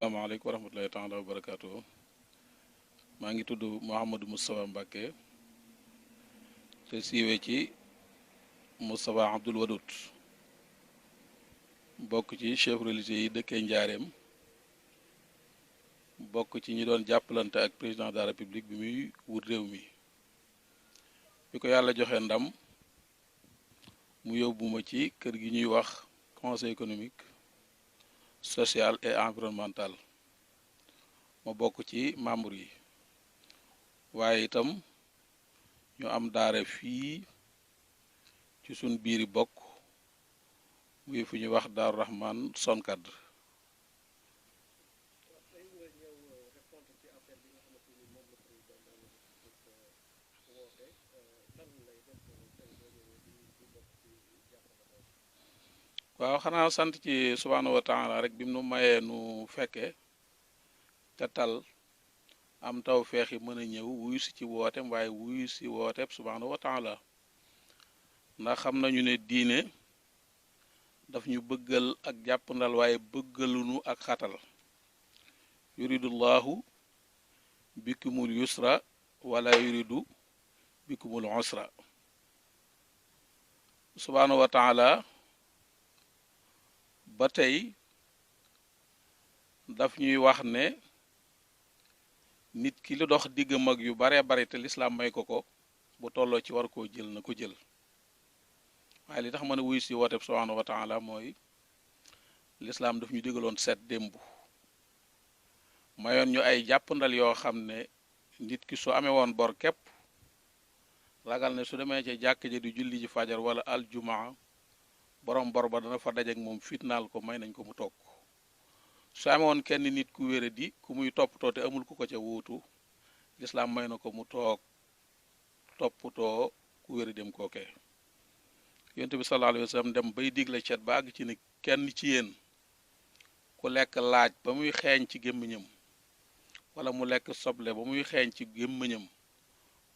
asalaamaaleykum wa rahmatulahi taala wa barakaatu. maa ngi tudd Mouhamadou Moustapha Mbacké te siiwee ci Moustapha Abdoul Wadoud bokk ci chef religieux yi dëkkee Njaareem bokk ci ñi doon jàppalante ak président de la république bi muy wut réew mi bi ko yàlla joxe ndam mu yóbbuma ci kër gi ñuy wax conseil économique social et environnemental ma bokk ci membre yi waaye itam ñu am daara fii ci suñ biiri bokk muy fu ñuy wax Daaru Rahman Sonkad. waaw xanaa sant ci subhaanahu wa taala rek bi mu nu mayee nu fekke te tal am taw feexi mën a ñëw wuyu si ci wooteem waaye wuyu si wooteem subhaanahu wa taala ndax xam nañu ne diine daf ñu bëggal ak jàppandal waaye bëggalunu ak xatal yuridullahu bikumul yusra wala yuridu bikumul usra subhaanahu wa taala ba tey daf ñuy wax ne nit ki lu dox diggam ak yu bare bare te lislaam may ko ko bu tolloo ci war koo jël na ko jël waaye li tax mën a wuyu si wooteeb subhaanahu wa taala mooy lislaam daf ñu digaloon seet démb mayoon ñu ay jàppandal yoo xam ne nit ki su amee woon bor képp ragal ne su demee ci jàkk ja di julli ji fajar wala aljumaa borom bor ba dana fa dajeek moom fitnaal ko may nañ ko mu toog su amee woon kenn nit ku wére di ku muy toppatoo te amul ku ko ca wuutu lislaam may na ko mu toog toppatoo ku wére dem kookee yonent bi sallallahu alayhi wa sallam dem bay digle cet ba àgg ci ne kenn ci yéen ku lekk laaj ba muy xeeñ ci gémmiñam wala mu lekk soble ba muy xeeñ ci gémmiñam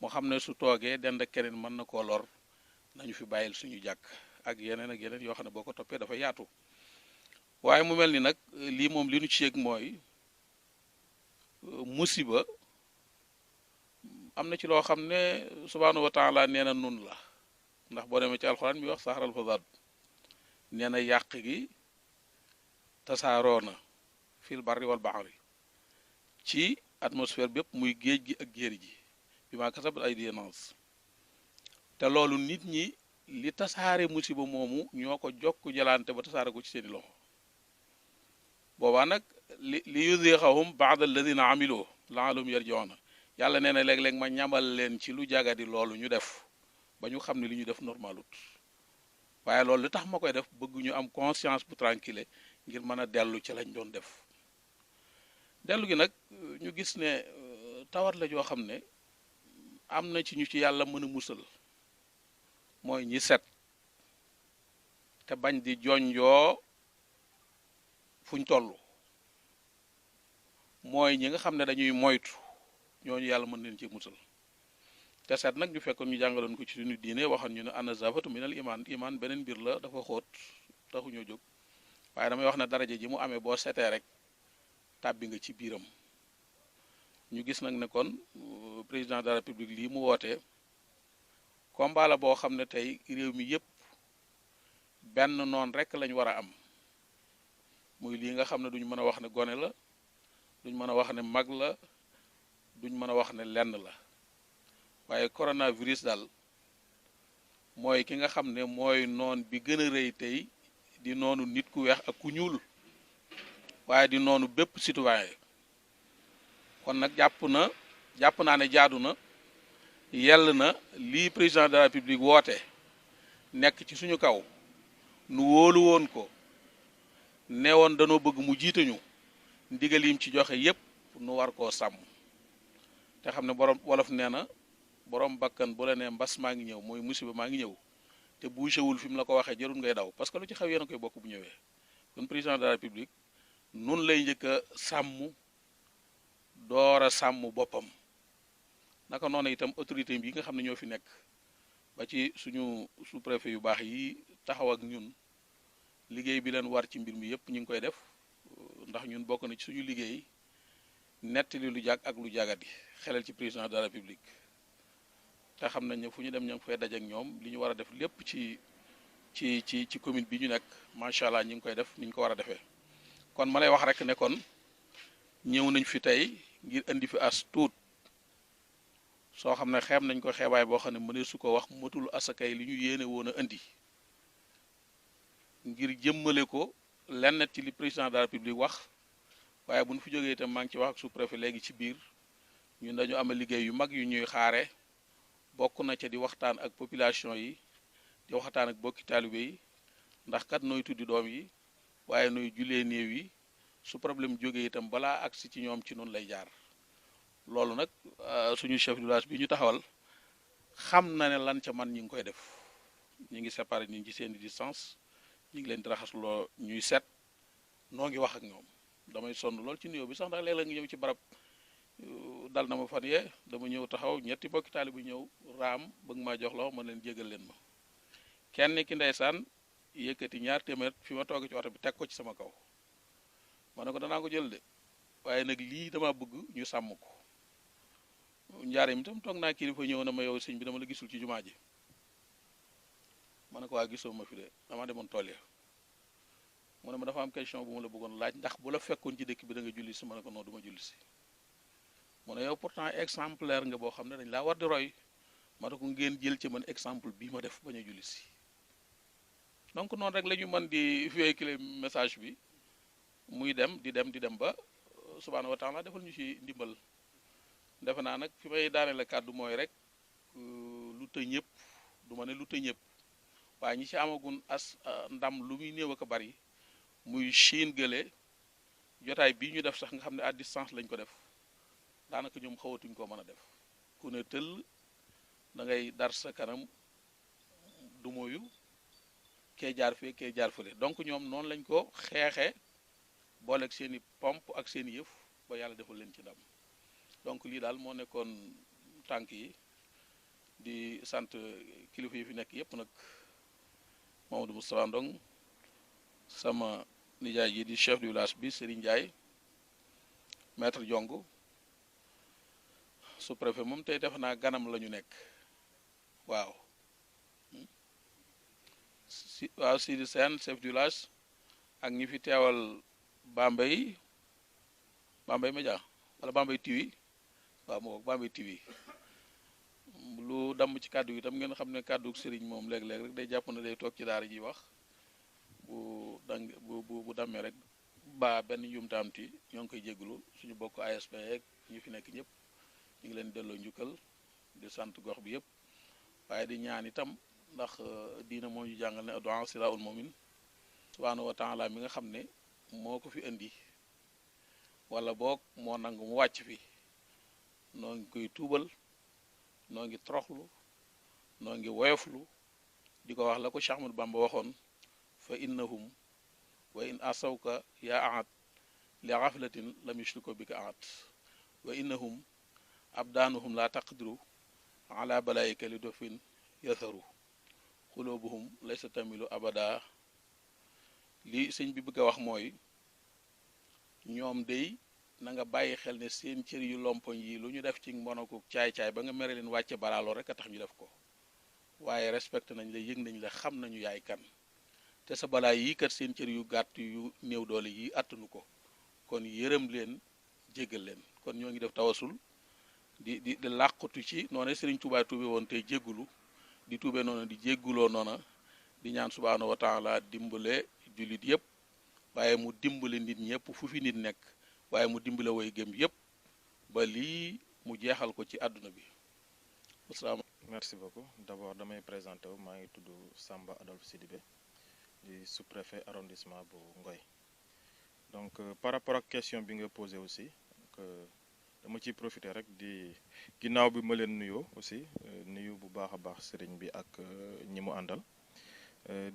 mu xam ne su toogee dend ak keneen mën na koo lor nañu fi bàyyil suñu jàkk ak yeneen yoo xam ne boo ko toppee dafa yaatu waaye mu mel ni nag lii moom li nu ci yëg mooy musiba am na ci loo xam ne subhaanahu wa taala nee na nun la ndax boo demee ci alxuraan bi wax saxaral fasaad nee na yàq gi tasaaroo na fil barri wal bahri ci atmosphère bépp muy géej gi ak jéeri ji bi maa kasabat aydi naas te loolu nit ñi li tasaare musiba moomu ñoo ko jokk jëlaante ba tasaare ko ci seeni loxo boobaa nag li yudiqahum baada alladina amiloo laalum yarjiuna yàlla nee na léeg-léeg ma ñamal leen ci lu jagadi loolu ñu def ba ñu xam ne li ñu def normalut waaye loolu li tax ma koy def bëgg ñu am conscience bu tranquille ngir mën a dellu ci lañ doon def dellu gi nag ñu gis ne tawat la joo xam ne am na ci ñu ci yàlla mën a musal mooy ñi set te bañ di jonjoo fuñ toll mooy ñi nga xam ne dañuy moytu ñooñu yàlla mën leen ci musal te set nag ñu fekkoon ñu jàngaloon ko ci suñu diine waxoon ñu ne anazafatu minal iman beneen mbir la dafa xóot taxuñoo jóg waaye damay wax ne daraja ji mu amee boo setee rek tàbbi nga ci biiram ñu gis nag ne kon président de la république lii mu wootee combat la boo xam ne tey réew mi yépp benn noon rek lañ war a am muy lii nga xam ne duñ mën a wax ne gone la duñ mën a wax ne mag la duñ mën a wax ne lenn la waaye coronavirus daal mooy ki nga xam ne mooy noon bi gën a rëy tey di noonu nit ku weex ak ku ñuul waaye di noonu bépp citoyen kon nag jàpp naa ne jaadu na yell na lii président de la république woote nekk ci suñu kaw nu wóolu woon ko ne woon danoo bëgg mu jiitañu ndigal yim ci joxe yépp nu war koo sàmm te xam ne borom wolof nee na borom bakkan bu la nee mbas maa ngi ñëw mooy musiba maa ngi ñëw te bougéwul fi mu la ko waxee jarul ngay daw parce que lu ci xew yéen a koy bokk bu ñëwee kon président de la république nun lay njëkk a sàmm door a sàmm boppam naka noonu itam autorité bi nga xam ne ñoo fi nekk ba ci suñu sous-préfet yu baax yi taxaw ak ñun liggéey bi leen war ci mbir mi yépp ñu ngi koy def ndax ñun bokk na ci suñu liggéey nettali lu jàgg ak lu jàggadi xelal ci président de la république te xam nañ ne fu ñu dem ña ngi fay daje ak ñoom li ñu war a def lépp ci commune bi ñu nekk macha allah ñu ngi koy def ni ñu ko war a defee. kon ma lay wax rek ne kon ñëw nañ fi tey ngir indi fi as tuut soo xam ne xeeb nañ ko xeebaay boo xam ne mënee su ko wax matul asakay li ñu yéene woon a indi ngir jëmmale ko lenn ci li président de la république wax waaye bu ñu fi jógee itam maa ngi ci wax ak sous-préfet léegi ci biir ñun dañu am liggéey yu mag yu ñuy xaare bokk na ca di waxtaan ak population yi di waxtaan ak bokki taalibe yi ndax kat nooy tuddi doom yi waaye nooy julee néew yi su problème jógee itam balaa agsi ci ñoom ci noonu lay jaar loolu nag suñu chef de village bi ñu taxawal xam na ne lan ca man ñi ngi koy def ñi ngi séparé nit ñi ci seen distance ñi ngi leen di raxasloo ñuy set noo ngi wax ak ñoom damay sonn lool ci nuyoo bi sax ndax léeg-léeg nga ñëw ci barab dal na ma fan yee dama ñëw taxaw ñetti bokki taalibe bu ñëw raam bëgg maa jox la ma leen jégal leen ma kenn ki ndeysaan yëkkati ñaar téeméer fi ma toog ci oto bi teg ko ci sama kaw ma ne ko danaa ko jël de waaye nag lii dama bëgg ñu sàmm ko njaarim itam toog naa kilifa ñëw na ma yow sëñ bi dama la gisul ci jumaa ji ma ne ko waa gisoo ma fi de dama demoon tool ya mu ne ma dafa am question bu ma la bëggoon laaj ndax bu la fekkoon ci dëkk bi da nga julli si ma ne ko non du ma julli si mu ne yow pourtant exemplaire nga boo xam ne dañ laa war di roy ma ne ko ngeen jël ci man exemple bii ma def bañ a julli si donc noonu rek la ñu mën di véhiculer message bi muy dem di dem ba subhaanahu wa taala defal ñu ci ndimbal defe naa nag fi may daane la kàddu mooy rek lu të ñëpp du ma ne lu të ñëpp waaye ñi ci amagun as ndam lu muy néew ak a bari muy Chine gële jotaay bii ñu def sax nga xam ne à distance lañ ko def daanaka ñoom xawatuñ koo mën a def ku ne tëll da ngay dar sa kanam du moyu kee jaar fee kee jaar fële donc ñoom noonu lañ ko xeexee booleeg seen i pompe ak seen i yëf ba yàlla defal leen ci ndam donc lii daal moo nekkoon tànk yi di sant kilifa yi fi nekk yépp nag Mamadou Moustapha Ndong sama nijaay yi di chef du village bi Serigne Ndiaye maître Jong sous-préfet moom tey defe naa ganam la ñu nekk waaw waaw Sidi Sène chef du village ak ñi fi teewal Bambey Média wala Bambey TV waaw moo Bambey TV lu damm ci kàddu yi itam ngeen xam ne kàddu sëriñ moom léeg-léeg rek day jàpp na day toog ci daara ji wax bu dammee rek ba benn yumtaamti ñoo ngi koy jégalu suñu bokk ASP yeeg ñu fi nekk ñëpp ñu ngi leen delloo njukkal di sant gox bi yëpp waaye di ñaan itam ndax diina moo ñu jàngal ne addu'a silaahul mu'min subhaanahu wa taala mi nga xam ne moo ko fi indi wala boog moo nangu mu wàcc fi noo ngi koy tuubal noo ngi toroxlu noo ngi woyoflu di ko wax la ko Cheikh Ahmadou Bamba waxoon fa innahum wa in asawka yaa aat li ghaflatin lam yushriku bika aat wa innahum abdaanuhum la taqdiru ala balaayika li dofin yatharu xulubuhum laysa tamilu abada li sëñ bi bëgg a wax mooy ñoom day na nga bàyyi xel ne seen cër yu lompoñ yi lu ñu def ci mbonoku caay-caay ba nga mere leen wàcce baraaloo rek a tax ñu def ko waaye respecté nañ la yëg nañ la xam nañu yaay kan te sa balaa yii kat seen cër yu gàtt yu néew doole yi attanu ko kon yërëm leen jéggal leen kon ñoo ngi def tawasul di làqutu ci noonu Sëriñ Tuubaa tuube woon tey jéggulu di tuube noonu di jégguloo noona di ñaan subhaanahu wa taala dimbale jullit yépp waaye mu dimbale nit ñëpp fu fi nit nekk waaye mu dimbale way gëm yépp ba lii mu jeexal ko ci àdduna bi asalaamaaleykum. Merci beaucoup. D'abord damay présenté wu maa ngi tudd Samba Adolphe Sidibé di sous-préfet arrondissement bu Ngoy donc par rapport ak question bi nga posé aussi dama ciy profiter rek di ginnaaw bi ma leen nuyoo aussi nuyu bu baax a baax sëriñ bi ak ñi mu àndal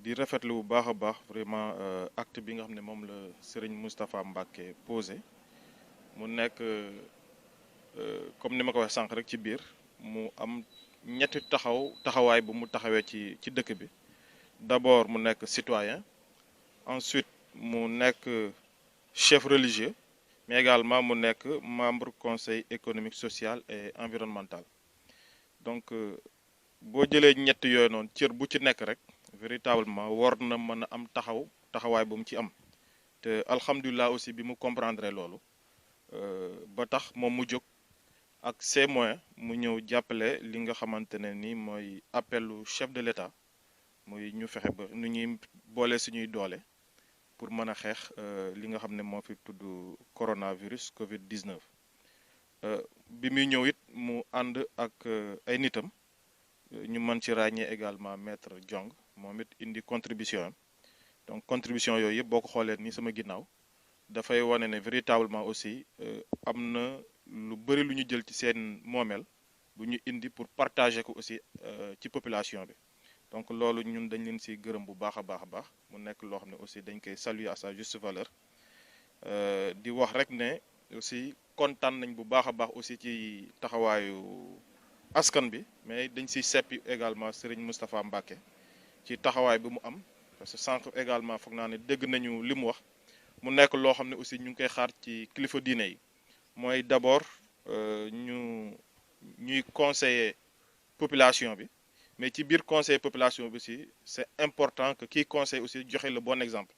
di rafetlu bu baax a baax vraiment acte bi nga xam ne moom la sëriñ Moustapha Mbacké posé mu nekk comme ni ma ko wax sànq rek ci biir mu am ñetti taxawaay bu mu taxawee ci dëkk bi d'abord mu nekk citoyen ensuite mu nekk chef religieux mais également mu nekk membre conseil économique social et environnemental donc boo jëlee ñett yooyu noonu cër bu ci nekk rek véritablement war na mën a am taxawaay bu mu ci am te alhamdulilah aussi bi mu comprendre loolu ba tax moom mu jóg ak ses moyens mu ñëw jàppale li nga xamante ne ni mooy appelu chef de l'État muy ñu fexe ba nu ñuy boole suñuy doole pour mën a xeex li nga xam ne moo fi tudd coronavirus Covid 19 bi muy ñëw it mu ànd ak ay nitam ñu mën ci ràññee également maître Diong moom it indi contribution am donc contribution yooyu yëpp boo ko xoolee ni sama ginnaaw dafay wane ne véritablement aussi am na lu bëri lu ñu jël ci seen moomeel bu ñu indi pour partager ko aussi ci population bi donc loolu ñun dañ leen si gërëm bu baax a baax mu nekk loo xam ne aussi dañ koy saluer à sa juste valeur di wax rek ne aussi kontaan nañ bu baax a baax aussi ci taxawaayu askan bi mais dañ siy seppi également Serigne Moustapha Mbacké ci taxawaay bi mu am parce que sànq également foog naa ne dégg nañu li mu wax mu nekk loo xam ne aussi ñu ngi koy xaar ci kilifa diine yi mooy d'abord ñuy conseiller population bi mais ci biir conseil population bi aussi c'est important que kii conseil aussi joxe le bon exemple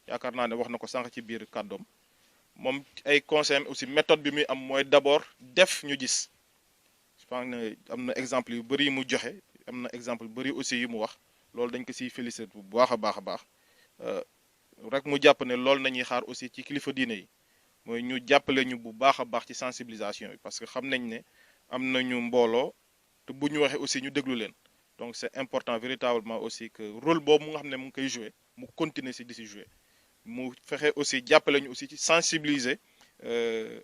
yaakaar naa ne wax na ko sànq ci biir kàddoom moom ay conseil aussi méthode bi muy am mooy d'abord def ñu gis je pense ne am na exemple yu bëri yu mu joxe am na exemple yu bëri aussi yu mu wax loolu dañ ko siy féliciter bu baax a baax rek mu jàpp ne loolu nañuy xaar aussi ci kilifa diine yi mooy ñu jàppale ñu bu baax a baax ci sensibilisation bi parce que xam nañ ne am nañu mbooloo te bu ñu waxee aussi ñu déglu leen donc c'est important véritablement aussi que rôle boobu mu nga xam ne mu ngi koy jouer mu continuer si di si jouer mu fexe aussi jàppale ñu aussi ci sensibiliser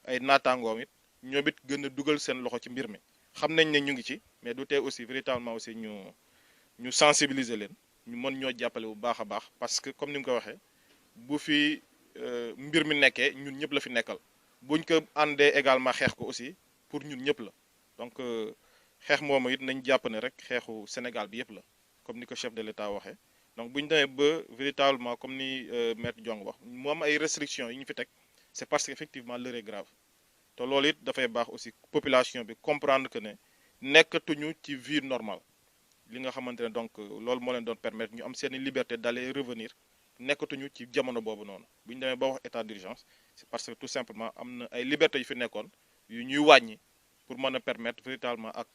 ay naataangoom it ñoom it gën a dugal seen loxo ci mbir mi xam nañ ne ñu ngi ci mais du tee aussi véritablement aussi ñu sensibiliser leen ñu mën ñoo jàppale bu baax a baax parce que comme ni nga ko waxee bu fi mbir mi nekkee ñun ñëpp la fi nekkal buñ ko àndee également xeex ko aussi pour ñun ñëpp la donc xeex moomu it nañ jàpp ne rek xeexu Sénégal bi yëpp la comme ni ko chef de l'État waxee donc bu ñu demee ba véritablement comme ni maître Diong wax mu am ay restrictions yi ñu fi teg c'est parce que effectivement l'heure est grave te loolu it dafay baax aussi population bi comprendre que ne nekkatuñu ci vie normale li nga xamante ne donc loolu moo leen doon permettre ñu am seeni liberté d'aller et revenir nekkatuñu ci jamono boobu noonu bu ñu demee ba wax état d'urgence c'est parce que tout simplement am na ay libertés yu fi nekkoon yu ñuy wàññi pour mën a permettre véritablement ak